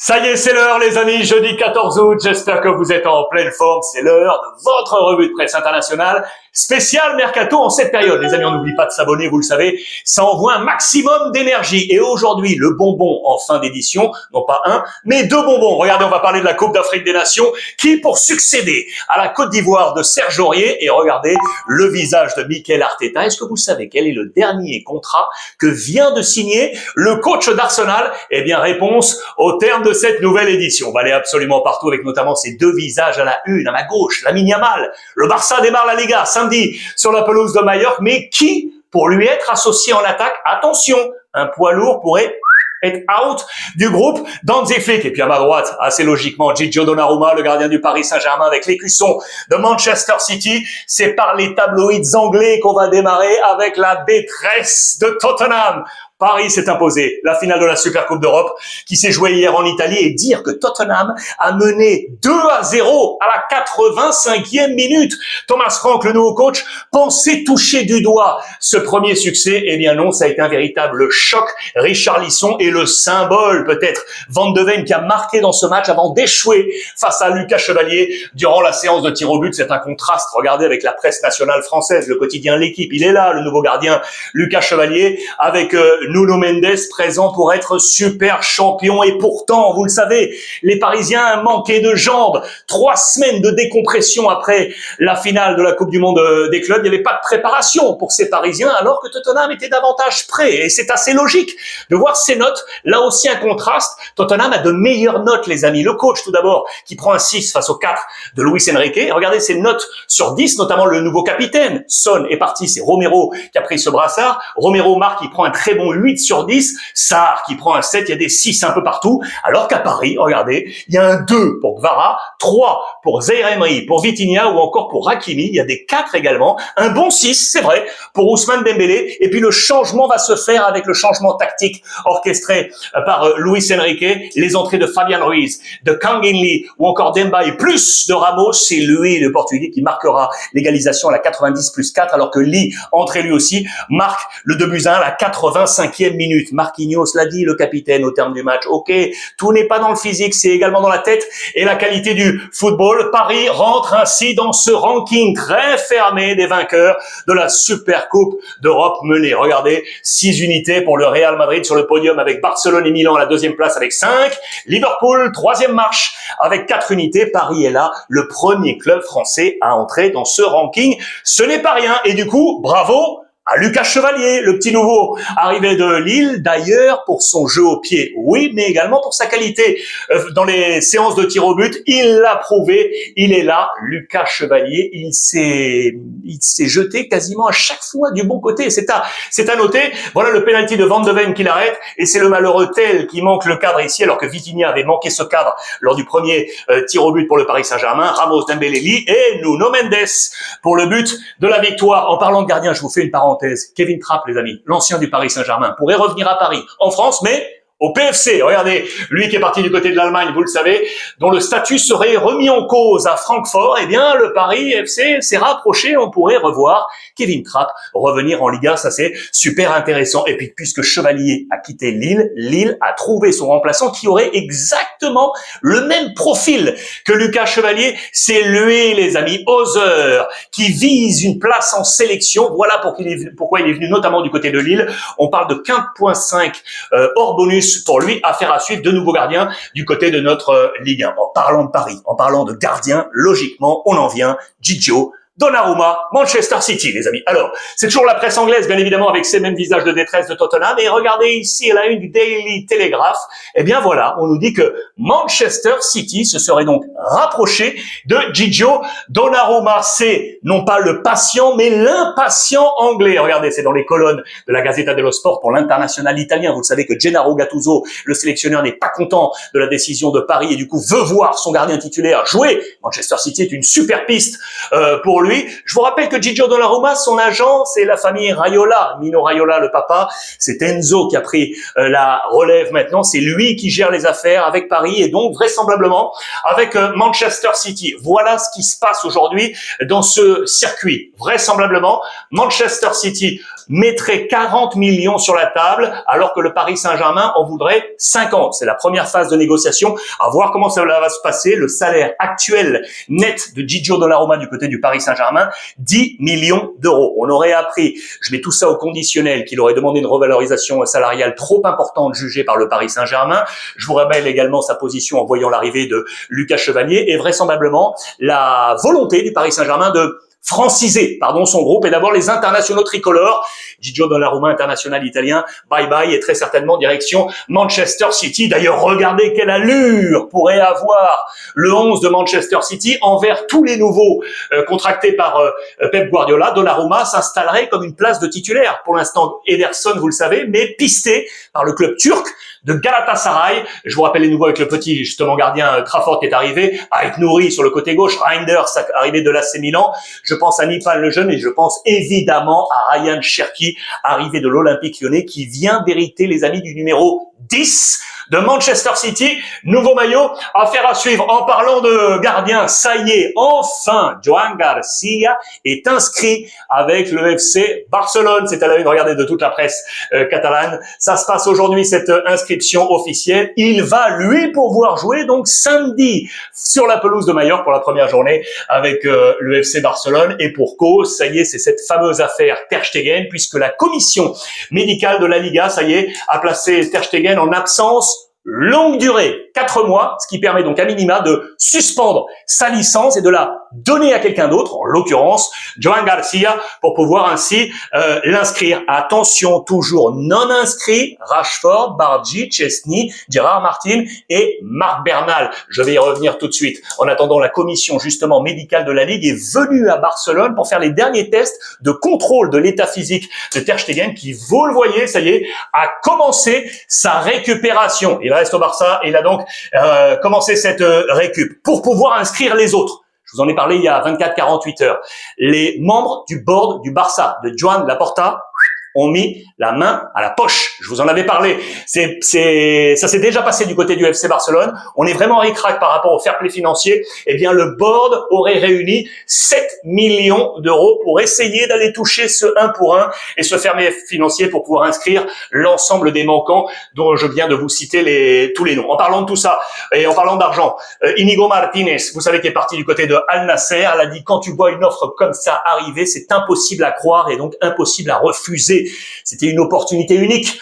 Ça y est, c'est l'heure les amis, jeudi 14 août, j'espère que vous êtes en pleine forme, c'est l'heure de votre revue de presse internationale, spécial Mercato en cette période. Les amis, on n'oublie pas de s'abonner, vous le savez, ça envoie un maximum d'énergie. Et aujourd'hui, le bonbon en fin d'édition, non pas un, mais deux bonbons. Regardez, on va parler de la Coupe d'Afrique des Nations, qui pour succéder à la Côte d'Ivoire de Serge Aurier, et regardez le visage de Mikel Arteta. Est-ce que vous savez quel est le dernier contrat que vient de signer le coach d'Arsenal? Eh bien, réponse au terme de cette nouvelle édition. On va aller absolument partout avec notamment ces deux visages à la une, à ma gauche, Lamine Yamal. Le Barça démarre la Liga samedi sur la pelouse de Majorque, mais qui, pour lui être associé en attaque, attention, un poids lourd pourrait être out du groupe d'Hansi Flick. Et puis à ma droite, assez logiquement, Gigio Donnarumma, le gardien du Paris Saint-Germain avec l'écusson de Manchester City. C'est par les tabloïds anglais qu'on va démarrer avec la détresse de Tottenham. Paris s'est imposé la finale de la Supercoupe d'Europe qui s'est jouée hier en Italie, et dire que Tottenham a mené 2-0 à la 85e minute. Thomas Frank, le nouveau coach, pensait toucher du doigt ce premier succès. Eh bien non, ça a été un véritable choc. Richarlison est le symbole peut-être Van de Ven qui a marqué dans ce match avant d'échouer face à Lucas Chevalier durant la séance de tir au but. C'est un contraste, regardez, avec la presse nationale française, le quotidien L'Équipe. Il est là, le nouveau gardien Lucas Chevalier, avec Nuno Mendes présent pour être super champion. Et pourtant, vous le savez, les Parisiens manquaient de jambes. 3 semaines de décompression après la finale de la Coupe du Monde des clubs. Il n'y avait pas de préparation pour ces Parisiens, alors que Tottenham était davantage prêt. Et c'est assez logique de voir ces notes. Là aussi, un contraste. Tottenham a de meilleures notes, les amis. Le coach, tout d'abord, qui prend un 6 face au 4 de Luis Enrique. Regardez ses notes sur 10, notamment le nouveau capitaine. Son est parti, c'est Romero qui a pris ce brassard. Romero marque, il prend un très bon 8 sur 10, Sarr qui prend un 7, il y a des 6 un peu partout, alors qu'à Paris, regardez, il y a un 2 pour Gvara, 3 pour Zaïre Emery, pour Vitinha ou encore pour Hakimi, il y a des 4 également, un bon 6, c'est vrai, pour Ousmane Dembélé, et puis le changement va se faire avec le changement tactique orchestré par Luis Enrique, les entrées de Fabian Ruiz, de Kang In Lee ou encore Demba et plus de Ramos, c'est lui, le Portugais, qui marquera l'égalisation à la 90 plus 4, alors que Lee, entré lui aussi, marque le 2-1 à la 85e minute. Marquinhos l'a dit, le capitaine, au terme du match. Ok, tout n'est pas dans le physique, c'est également dans la tête et la qualité du football. Paris rentre ainsi dans ce ranking très fermé des vainqueurs de la Supercoupe d'Europe menée. Regardez, 6 unités pour le Real Madrid sur le podium avec Barcelone et Milan à la 2e place avec 5. Liverpool, 3e marche avec 4 unités. Paris est là, le premier club français à entrer dans ce ranking. Ce n'est pas rien et du coup, bravo à Lucas Chevalier, le petit nouveau arrivé de Lille, d'ailleurs pour son jeu au pied, oui, mais également pour sa qualité dans les séances de tir au but. Il l'a prouvé, il est là, Lucas Chevalier, il s'est jeté quasiment à chaque fois du bon côté. C'est à noter. Voilà le penalty de Van de Ven qui l'arrête, et c'est le malheureux Tel qui manque le cadre ici, alors que Vitinha avait manqué ce cadre lors du premier tir au but pour le Paris Saint-Germain. Ramos, Dembélé, Lee et Nuno Mendes pour le but de la victoire. En parlant de gardien, je vous fais une parenthèse. Kevin Trapp, les amis, l'ancien du Paris Saint-Germain, pourrait revenir à Paris, en France, mais au PFC. Regardez, lui qui est parti du côté de l'Allemagne, vous le savez, dont le statut serait remis en cause à Francfort. Eh bien, le Paris FC s'est rapproché. On pourrait revoir Kevin Trapp revenir en Liga. Ça, c'est super intéressant. Et puis, puisque Chevalier a quitté Lille, Lille a trouvé son remplaçant qui aurait exactement le même profil que Lucas Chevalier. C'est lui, les amis, Hauser, qui vise une place en sélection. Voilà pourquoi il est venu notamment du côté de Lille. On parle de 15,5 hors bonus pour lui, affaire à suivre, de nouveaux gardiens du côté de notre Ligue 1. En parlant de Paris, en parlant de gardiens, logiquement, on en vient, Gigio Donnarumma, Manchester City, les amis. Alors, c'est toujours la presse anglaise, bien évidemment, avec ces mêmes visages de détresse de Tottenham. Et regardez ici, à la une du Daily Telegraph, eh bien voilà, on nous dit que Manchester City se serait donc rapproché de Gigio Donnarumma. C'est non pas le patient, mais l'impatient anglais. Regardez, c'est dans les colonnes de la Gazzetta dello Sport pour l'international italien. Vous le savez que Gennaro Gattuso, le sélectionneur, n'est pas content de la décision de Paris et du coup veut voir son gardien titulaire jouer. Manchester City est une super piste pour lui. lui. Je vous rappelle que Gigio Donnarumma, son agent, c'est la famille Raiola. Mino Raiola, le papa, c'est Enzo qui a pris la relève maintenant. C'est lui qui gère les affaires avec Paris et donc vraisemblablement avec Manchester City. Voilà ce qui se passe aujourd'hui dans ce circuit. Vraisemblablement, Manchester City mettrait 40 millions sur la table alors que le Paris Saint-Germain en voudrait 50. C'est la première phase de négociation. À voir comment ça va se passer. Le salaire actuel net de Gigio Donnarumma du côté du Paris Saint-Germain, 10 millions d'euros. On aurait appris, je mets tout ça au conditionnel, qu'il aurait demandé une revalorisation salariale trop importante jugée par le Paris Saint-Germain. Je vous rappelle également sa position en voyant l'arrivée de Lucas Chevalier et vraisemblablement la volonté du Paris Saint-Germain de franciser, son groupe et d'abord les internationaux tricolores. Gigio Donnarumma, international italien, bye bye et très certainement direction Manchester City. D'ailleurs, regardez quelle allure pourrait avoir le 11 de Manchester City envers tous les nouveaux contractés par Pep Guardiola. Donnarumma s'installerait comme une place de titulaire. Pour l'instant, Ederson, vous le savez, mais pisté par le club turc de Galatasaray. Je vous rappelle les nouveaux avec le petit, justement, gardien Trafford qui est arrivé, avec Nouri sur le côté gauche, Reinders arrivé de l'AC Milan. Je pense à Nipal le jeune et je pense évidemment à Ryan Cherki, arrivé de l'Olympique Lyonnais, qui vient d'hériter, les amis, du numéro 10 de Manchester City. Nouveau maillot, affaire à suivre. En parlant de gardien, ça y est, enfin, Joan Garcia est inscrit avec le FC Barcelone. C'est à la une, regardez, de toute la presse catalane. Ça se passe aujourd'hui, cette inscription officielle. Il va, lui, pouvoir jouer donc samedi sur la pelouse de Mallorca pour la première journée avec le FC Barcelone. Et pour cause, ça y est, c'est cette fameuse affaire Ter Stegen, puisque la commission médicale de la Liga, ça y est, a placé Ter Stegen en absence longue durée, 4 mois, ce qui permet donc à minima de suspendre sa licence et de la donner à quelqu'un d'autre, en l'occurrence Joan Garcia, pour pouvoir ainsi l'inscrire. Attention, toujours non inscrit, Rashford, Bargi, Chesney, Gérard Martin et Marc Bernal. Je vais y revenir tout de suite. En attendant, la commission justement médicale de la Ligue est venue à Barcelone pour faire les derniers tests de contrôle de l'état physique de Ter Stegen qui, vous le voyez, ça y est, a commencé sa récupération. Il reste au Barça et il a donc commencé cette récup pour pouvoir inscrire les autres. Je vous en ai parlé il y a 24-48 heures. Les membres du board du Barça, de Joan Laporta, ont mis la main à la poche. Je vous en avais parlé. Ça s'est déjà passé du côté du FC Barcelone. On est vraiment ric-rac par rapport au fair play financier. Eh bien, le board aurait réuni 7 millions d'euros pour essayer d'aller toucher ce 1 pour 1 et ce fair play financier pour pouvoir inscrire l'ensemble des manquants dont je viens de vous citer tous les noms. En parlant de tout ça et en parlant d'argent, Inigo Martinez, vous savez, qui est parti du côté de Al Nasser, elle a dit: quand tu vois une offre comme ça arriver, c'est impossible à croire et donc impossible à refuser. C'était une opportunité unique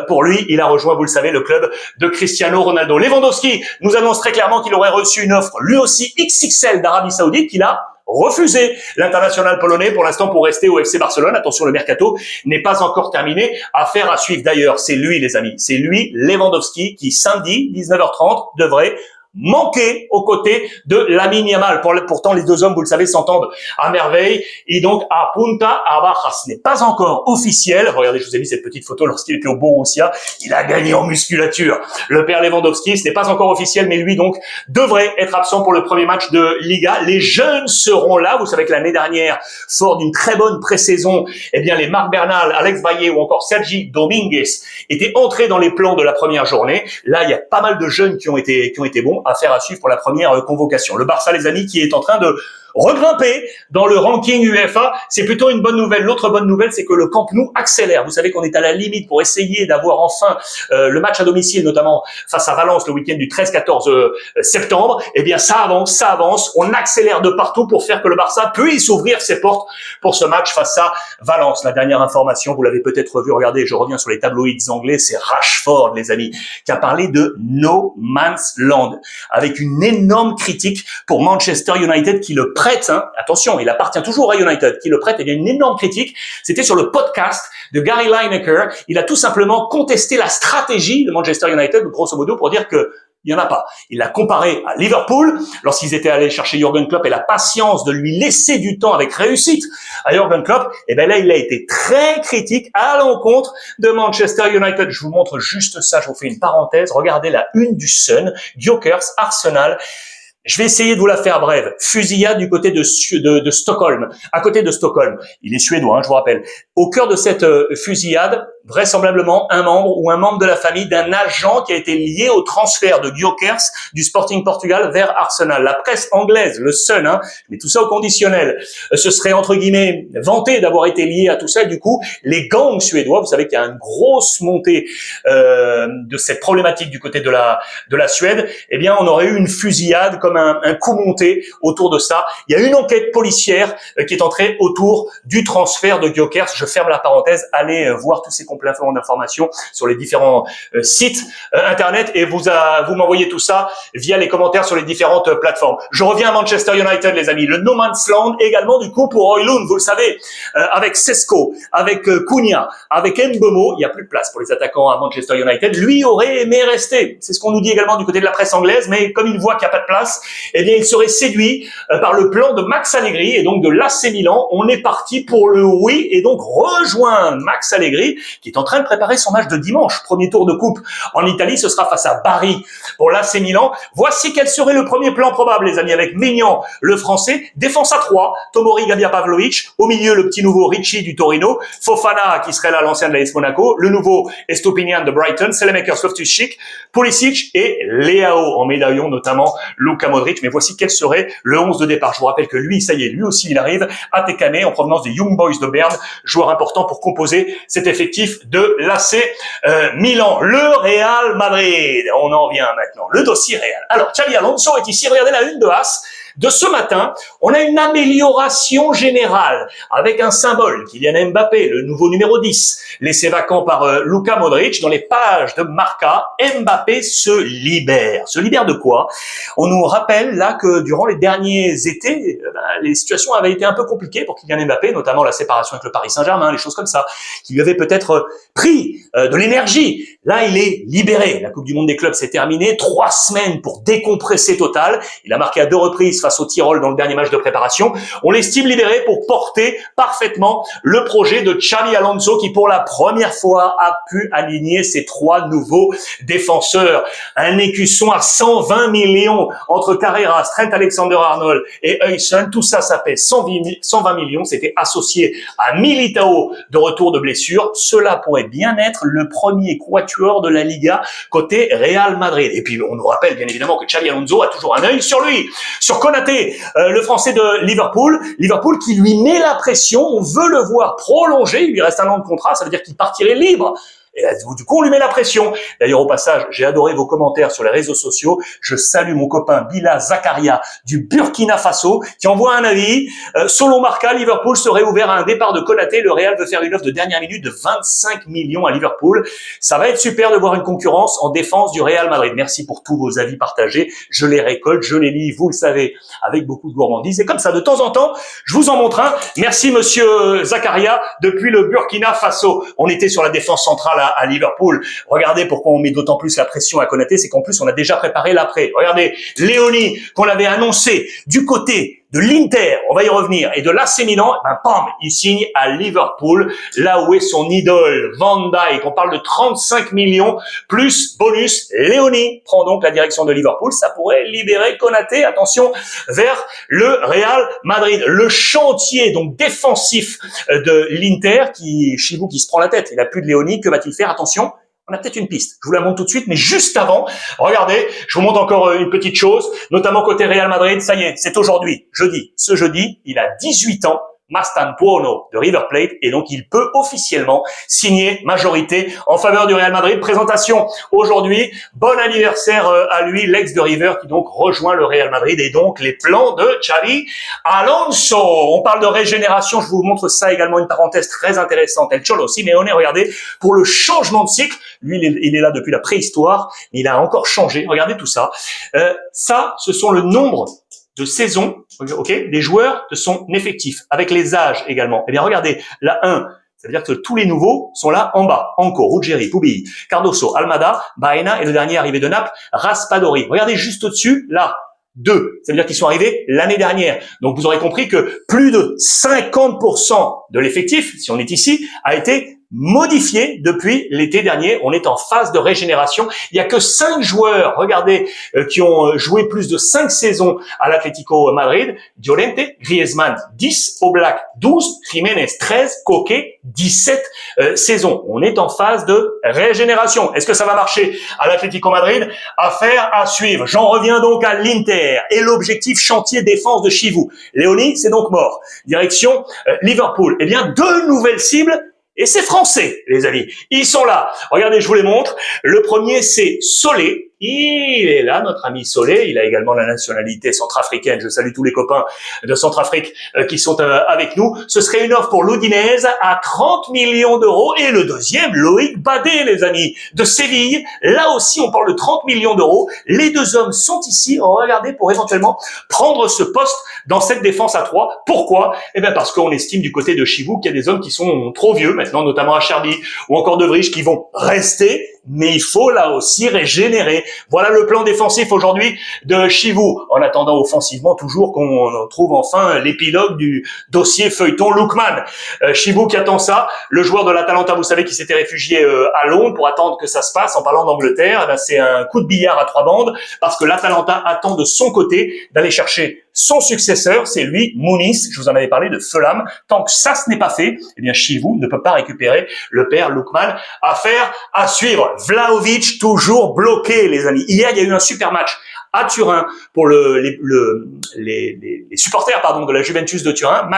pour lui. Il a rejoint, vous le savez, le club de Cristiano Ronaldo. Lewandowski nous annonce très clairement qu'il aurait reçu une offre, lui aussi XXL, d'Arabie Saoudite, qu'il a refusé. L'international polonais, pour l'instant, pour rester au FC Barcelone. Attention, le mercato n'est pas encore terminé. Affaire à suivre d'ailleurs. C'est lui, les amis. C'est lui, Lewandowski, qui samedi, 19h30, devrait manqué aux côtés de Lamine Yamal. Pourtant, les deux hommes, vous le savez, s'entendent à merveille. Et donc, à Punta Abaja, ce n'est pas encore officiel. Regardez, je vous ai mis cette petite photo lorsqu'il était au Borussia. Il a gagné en musculature. Le père Lewandowski, ce n'est pas encore officiel, mais lui, donc, devrait être absent pour le premier match de Liga. Les jeunes seront là. Vous savez que l'année dernière, fort d'une très bonne pré-saison, eh bien, les Marc Bernal, Alex Baillet ou encore Sergi Dominguez étaient entrés dans les plans de la première journée. Là, il y a pas mal de jeunes qui ont été bons. Affaire à suivre pour la première convocation. Le Barça, les amis, qui est en train de regrimper dans le ranking UEFA, c'est plutôt une bonne nouvelle. L'autre bonne nouvelle, c'est que le Camp Nou accélère. Vous savez qu'on est à la limite pour essayer d'avoir enfin le match à domicile, notamment face à Valence le week-end du 13-14 septembre. Eh bien, ça avance. On accélère de partout pour faire que le Barça puisse ouvrir ses portes pour ce match face à Valence. La dernière information, vous l'avez peut-être vu, regardez, je reviens sur les tabloïds anglais, c'est Rashford, les amis, qui a parlé de No Man's Land, avec une énorme critique pour Manchester United qui le prête, attention, il appartient toujours à United, qui le prête, il y a une énorme critique. C'était sur le podcast de Gary Lineker. Il a tout simplement contesté la stratégie de Manchester United, grosso modo, pour dire que il y en a pas. Il l'a comparé à Liverpool lorsqu'ils étaient allés chercher Jürgen Klopp et la patience de lui laisser du temps avec réussite à Jürgen Klopp. Et ben là, il a été très critique à l'encontre de Manchester United. Je vous montre juste ça. Je vous fais une parenthèse. Regardez la une du Sun. Jokers, Arsenal. Je vais essayer de vous la faire brève. Fusillade du côté de Stockholm, à côté de Stockholm. Il est suédois, je vous rappelle. Au cœur de cette fusillade, vraisemblablement un membre de la famille d'un agent qui a été lié au transfert de Gyökeres du Sporting Portugal vers Arsenal. La presse anglaise, le Sun, mais tout ça au conditionnel, ce serait entre guillemets vanté d'avoir été lié à tout ça. Et du coup, les gangs suédois, vous savez qu'il y a une grosse montée de cette problématique du côté de la Suède. Eh bien, on aurait eu une fusillade comme un coup monté autour de ça. Il y a une enquête policière qui est entrée autour du transfert de Gyökeres. Je ferme la parenthèse. Allez voir tous ces compléments d'informations sur les différents sites internet et vous m'envoyez tout ça via les commentaires sur les différentes plateformes. Je reviens à Manchester United, les amis. Le no man's land également du coup pour Højlund, vous le savez, avec Sesko, avec Cunha, avec Mbeumo, il n'y a plus de place pour les attaquants à Manchester United. Lui aurait aimé rester. C'est ce qu'on nous dit également du côté de la presse anglaise, mais comme il voit qu'il n'y a pas de place, eh bien il serait séduit par le plan de Max Allegri et donc de l'AC Milan. On est parti pour le oui et donc rejoindre Max Allegri qui est en train de préparer son match de dimanche. Premier tour de coupe en Italie, ce sera face à Bari pour l'AC Milan. Voici quel serait le premier plan probable, les amis, avec Maignan, le français, défense à 3, Tomori, Gabia, Pavlovic, au milieu le petit nouveau Ricci du Torino, Fofana qui serait là l'ancien de l'AS Monaco, le nouveau Estopinian de Brighton, Selemakers, Loftus-Cheek, Pulisic et Leao en médaillon, notamment Luka Modric. Mais voici quel serait le 11 de départ. Je vous rappelle que lui, ça y est, lui aussi il arrive, Atekane en provenance des Young Boys de Berne, joueur important pour composer cet effectif de l'AC Milan. Le Real Madrid, on en vient maintenant, le dossier Real. Alors, Xabi Alonso est ici, regardez la une de AS de ce matin. On a une amélioration générale avec un symbole, Kylian Mbappé, le nouveau numéro 10, laissé vacant par Luka Modric. Dans les pages de Marca, Mbappé se libère. Se libère de quoi? On nous rappelle là que durant les derniers étés, les situations avaient été un peu compliquées pour Kylian Mbappé, notamment la séparation avec le Paris Saint-Germain, les choses comme ça, qui lui avaient peut-être pris de l'énergie. Là, il est libéré. La Coupe du Monde des clubs s'est terminée. 3 semaines pour décompresser total. Il a marqué à 2 reprises face au Tyrol dans le dernier match de préparation. On l'estime libéré pour porter parfaitement le projet de Xabi Alonso qui, pour la première fois, a pu aligner ses 3 nouveaux défenseurs. Un écusson à 120 millions entre Carreras, Trent Alexander-Arnold et Højlund. Tout ça, ça pèse 120 millions. C'était associé à Militao de retour de blessure. Cela pourrait bien être le premier quatuor de la Liga côté Real Madrid. Et puis, on nous rappelle bien évidemment que Xabi Alonso a toujours un œil sur lui, sur Konaté, le français de Liverpool. Liverpool qui lui met la pression. On veut le voir prolonger. Il lui reste 1 an de contrat. Ça veut dire qu'il partirait libre. Et du coup, on lui met la pression. D'ailleurs, au passage, j'ai adoré vos commentaires sur les réseaux sociaux. Je salue mon copain Bila Zakaria du Burkina Faso qui envoie un avis. Selon Marca, Liverpool serait ouvert à un départ de Konaté. Le Real veut faire une offre de dernière minute de 25 millions à Liverpool. Ça va être super de voir une concurrence en défense du Real Madrid. Merci pour tous vos avis partagés. Je les récolte, je les lis, vous le savez, avec beaucoup de gourmandise. Et comme ça, de temps en temps, je vous en montre un. Merci, monsieur Zakaria, depuis le Burkina Faso. On était sur la défense centrale à Liverpool. Regardez pourquoi on met d'autant plus la pression à Konaté, c'est qu'en plus on a déjà préparé l'après. Regardez, Léoni, qu'on avait annoncé du côté de l'Inter, on va y revenir, et de l'AC Milan, pam, il signe à Liverpool, là où est son idole, Van Dijk. On parle de 35 millions plus bonus. Léoni prend donc la direction de Liverpool. Ça pourrait libérer Konaté, attention, vers le Real Madrid. Le chantier donc défensif de l'Inter, chez vous, qui se prend la tête. Il n'a plus de Léoni, que va-t-il faire? Attention, on a peut-être une piste. Je vous la montre tout de suite, mais juste avant, regardez, je vous montre encore une petite chose, notamment côté Real Madrid. Ça y est, c'est aujourd'hui, jeudi. Ce jeudi, il a 18 ans. Mastantuono de River Plate, et donc il peut officiellement signer majorité en faveur du Real Madrid. Présentation aujourd'hui. Bon anniversaire à lui, l'ex de River, qui donc rejoint le Real Madrid, et donc les plans de Xabi Alonso. On parle de régénération, je vous montre ça également, une parenthèse très intéressante. El Cholo Simeone, regardez, pour le changement de cycle, lui il est là depuis la préhistoire, il a encore changé, regardez tout ça. Ça, ce sont le nombre de saisons, ok, des joueurs de son effectif, avec les âges également. Eh bien, regardez, la 1, ça veut dire que tous les nouveaux sont là en bas. Anco, Ruggeri, Pubi, Cardoso, Almada, Baena, et le dernier arrivé de Naples, Raspadori. Regardez juste au-dessus, là, 2. Ça veut dire qu'ils sont arrivés l'année dernière. Donc, vous aurez compris que plus de 50% de l'effectif, si on est ici, a été modifié depuis l'été dernier. On est en phase de régénération. Il y a que 5 joueurs, regardez, qui ont joué plus de 5 saisons à l'Atlético Madrid. Llorente, Griezmann, 10, Oblak, 12, Jiménez, 13, Koke, 17 saisons. On est en phase de régénération. Est-ce que ça va marcher à l'Atlético Madrid? Affaire à suivre. J'en reviens donc à l'Inter et l'objectif chantier défense de Chivou. Léoni, c'est donc mort. Direction Liverpool. Eh bien, 2 nouvelles cibles. Et c'est français, les amis. Ils sont là. Regardez, je vous les montre. Le premier, c'est Solé. Il est là, notre ami Solé. Il a également la nationalité centrafricaine. Je salue tous les copains de Centrafrique qui sont avec nous. Ce serait une offre pour l'Udinese à 30 millions d'euros. Et le deuxième, Loïc Badé, les amis, de Séville. Là aussi, on parle de 30 millions d'euros. Les 2 hommes sont ici. Regardez, pour éventuellement prendre ce poste dans cette défense à 3. Pourquoi? Eh bien, parce qu'on estime du côté de Chivou qu'il y a des hommes qui sont trop vieux maintenant, notamment à Cherby ou encore De Vrij, qui vont rester. Mais il faut là aussi régénérer. Voilà le plan défensif aujourd'hui de Chivou. En attendant offensivement, toujours qu'on trouve enfin l'épilogue du dossier feuilleton Lookman. Chivou qui attend ça. Le joueur de l'Atalanta, vous savez, qui s'était réfugié à Londres pour attendre que ça se passe. En parlant d'Angleterre, c'est un coup de billard à 3 bandes parce que l'Atalanta attend de son côté d'aller chercher son successeur, c'est lui, Muniz. Je vous en avais parlé de Fulham. Tant que ça, ce n'est pas fait, eh bien, Chivou ne peut pas récupérer le père Lookman. Affaire à suivre. Vlahovic toujours bloqué, les amis. Hier, il y a eu un super match à Turin pour les supporters de la Juventus de Turin.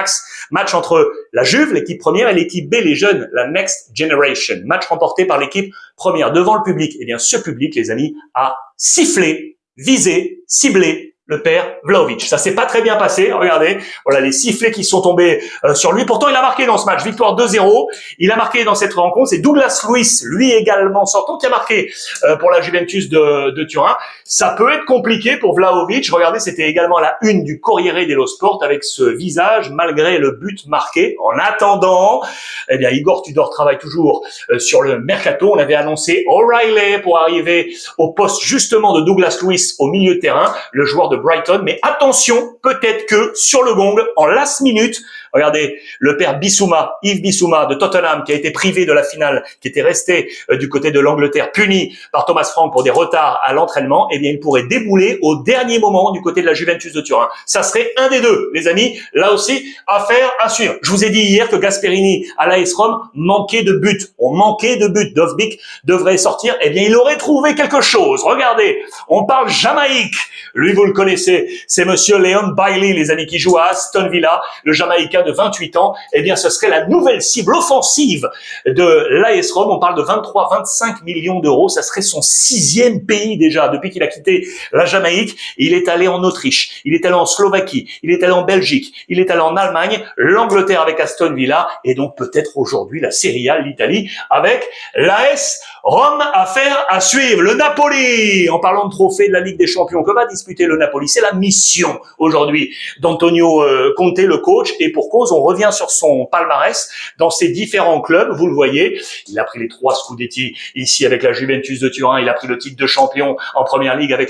Match entre la Juve, l'équipe première, et l'équipe B, les jeunes, la Next Generation. Match remporté par l'équipe première devant le public. Eh bien, ce public, les amis, a sifflé, visé, ciblé le père Vlahovic. Ça s'est pas très bien passé. Regardez, voilà les sifflets qui sont tombés sur lui. Pourtant, il a marqué dans ce match. Victoire 2-0. Il a marqué dans cette rencontre. C'est Douglas Luiz, lui également sortant, qui a marqué pour la Juventus de Turin. Ça peut être compliqué pour Vlahovic. Regardez, c'était également la une du Corriere dello Sport avec ce visage malgré le but marqué. En attendant, eh bien, Igor Tudor travaille toujours sur le mercato. On avait annoncé O'Reilly pour arriver au poste justement de Douglas Luiz au milieu de terrain, le joueur de Brighton, mais attention, peut-être que sur le gong, en last minute, regardez, le père Bissouma, Yves Bissouma de Tottenham, qui a été privé de la finale, qui était resté du côté de l'Angleterre, puni par Thomas Frank pour des retards à l'entraînement, eh bien, il pourrait débouler au dernier moment du côté de la Juventus de Turin. Ça serait un des deux, les amis. Là aussi, affaire à suivre. Je vous ai dit hier que Gasperini à l'AS Rome manquait de buts. On manquait de buts. Dovbyk devrait sortir. Eh bien, il aurait trouvé quelque chose. Regardez, on parle Jamaïque. Lui, vous le connaissez, c'est monsieur Leon Bailey, les amis, qui joue à Aston Villa, le Jamaïcain de 28 ans. Eh bien, ce serait la nouvelle cible offensive de l'AS Rome. On parle de 23-25 millions d'euros. Ça serait son 6e pays déjà depuis qu'il a quitté la Jamaïque. Il est allé en Autriche, il est allé en Slovaquie, il est allé en Belgique, il est allé en Allemagne, l'Angleterre avec Aston Villa et donc peut-être aujourd'hui la Serie A, l'Italie avec l'AS Rome. Affaire à suivre. Le Napoli, en parlant de trophée de la Ligue des Champions, que va disputer le Napoli? C'est la mission aujourd'hui d'Antonio Conte, le coach, et pour cause, on revient sur son palmarès dans ses différents clubs. Vous le voyez, il a pris les 3 Scudetti ici avec la Juventus de Turin, il a pris le titre de champion en Première Ligue avec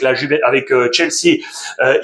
Chelsea.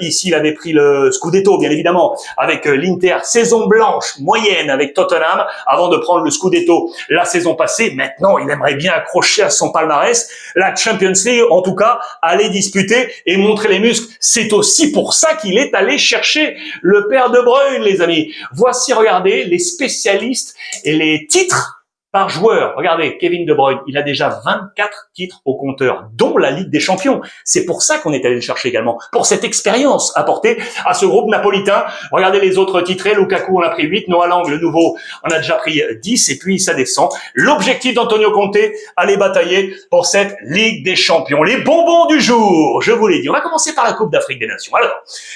Ici, il avait pris le Scudetto, bien évidemment, avec l'Inter. Saison blanche moyenne avec Tottenham avant de prendre le Scudetto la saison passée. Maintenant, il aimerait bien accrocher à son palmarès la Champions League, en tout cas, aller disputer et montrer les muscles. C'est aussi pour ça qu'il est allé chercher le père De Bruyne, les amis. Voici, regardez, les spécialistes et les titres par joueur. Regardez, Kevin De Bruyne, il a déjà 24 titres au compteur, dont la Ligue des Champions. C'est pour ça qu'on est allé le chercher également, pour cette expérience apportée à ce groupe napolitain. Regardez les autres titrés. Lukaku, on a pris 8. Noah Lang, le nouveau, on a déjà pris 10. Et puis, ça descend. L'objectif d'Antonio Conte, aller batailler pour cette Ligue des Champions. Les bonbons du jour, je vous l'ai dit. On va commencer par la Coupe d'Afrique des Nations. Alors,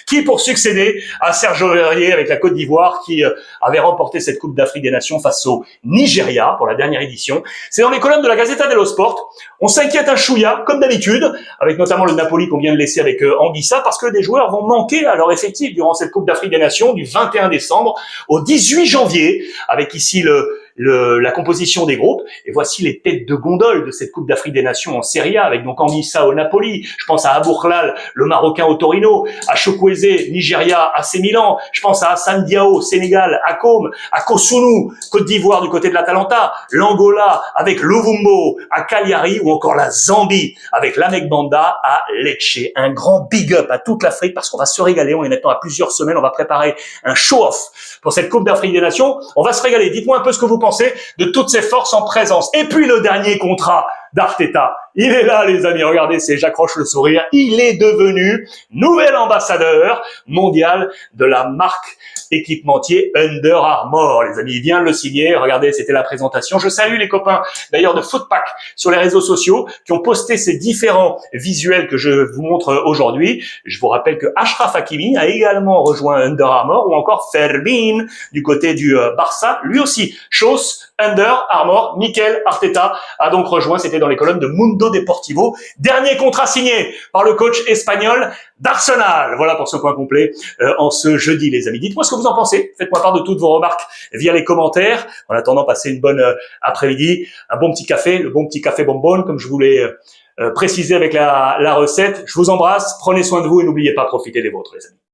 qui pour succéder à Serge Aurier avec la Côte d'Ivoire, qui avait remporté cette Coupe d'Afrique des Nations face au Nigeria pour la dernière édition. C'est dans les colonnes de la Gazzetta dello Sport. On s'inquiète un chouïa, comme d'habitude, avec notamment le Napoli qu'on vient de laisser avec Anguissa, parce que des joueurs vont manquer à leur effectif durant cette Coupe d'Afrique des Nations du 21 décembre au 18 janvier, avec ici le la composition des groupes. Et voici les têtes de gondole de cette Coupe d'Afrique des Nations en Serie A, avec donc Anguissa au Napoli. Je pense à Aboukhlal, le Marocain au Torino, à Chukwueze, Nigeria, AC Milan. Je pense à Hassan Diao, Sénégal, à Com, à Kosunu, Côte d'Ivoire du côté de l'Atalanta, l'Angola avec Lovumbo, à Cagliari, ou encore la Zambie avec l'Amek Banda à Lecce. Un grand big up à toute l'Afrique parce qu'on va se régaler. On est maintenant à plusieurs semaines. On va préparer un show-off pour cette Coupe d'Afrique des Nations. On va se régaler. Dites-moi un peu ce que vous pensez de toutes ces forces en présence. Et puis le dernier contrat d'Arteta. Il est là, les amis. Regardez, j'accroche le sourire. Il est devenu nouvel ambassadeur mondial de la marque équipementier Under Armour. Les amis, il vient de le signer. Regardez, c'était la présentation. Je salue les copains, d'ailleurs, de Footpack sur les réseaux sociaux qui ont posté ces différents visuels que je vous montre aujourd'hui. Je vous rappelle que Achraf Hakimi a également rejoint Under Armour, ou encore Fermin du côté du Barça. Lui aussi, chose Under Armour. Mikel Arteta a donc rejoint. C'était dans les colonnes de Mundo Deportivo. Dernier contrat signé par le coach espagnol d'Arsenal. Voilà pour ce point complet en ce jeudi, les amis. Dites-moi ce que vous en pensez. Faites-moi part de toutes vos remarques via les commentaires. En attendant, passez une bonne après-midi, un bon petit café, le bon petit café bonbonne, comme je voulais préciser avec la recette. Je vous embrasse, prenez soin de vous et n'oubliez pas, profitez des vôtres, les amis.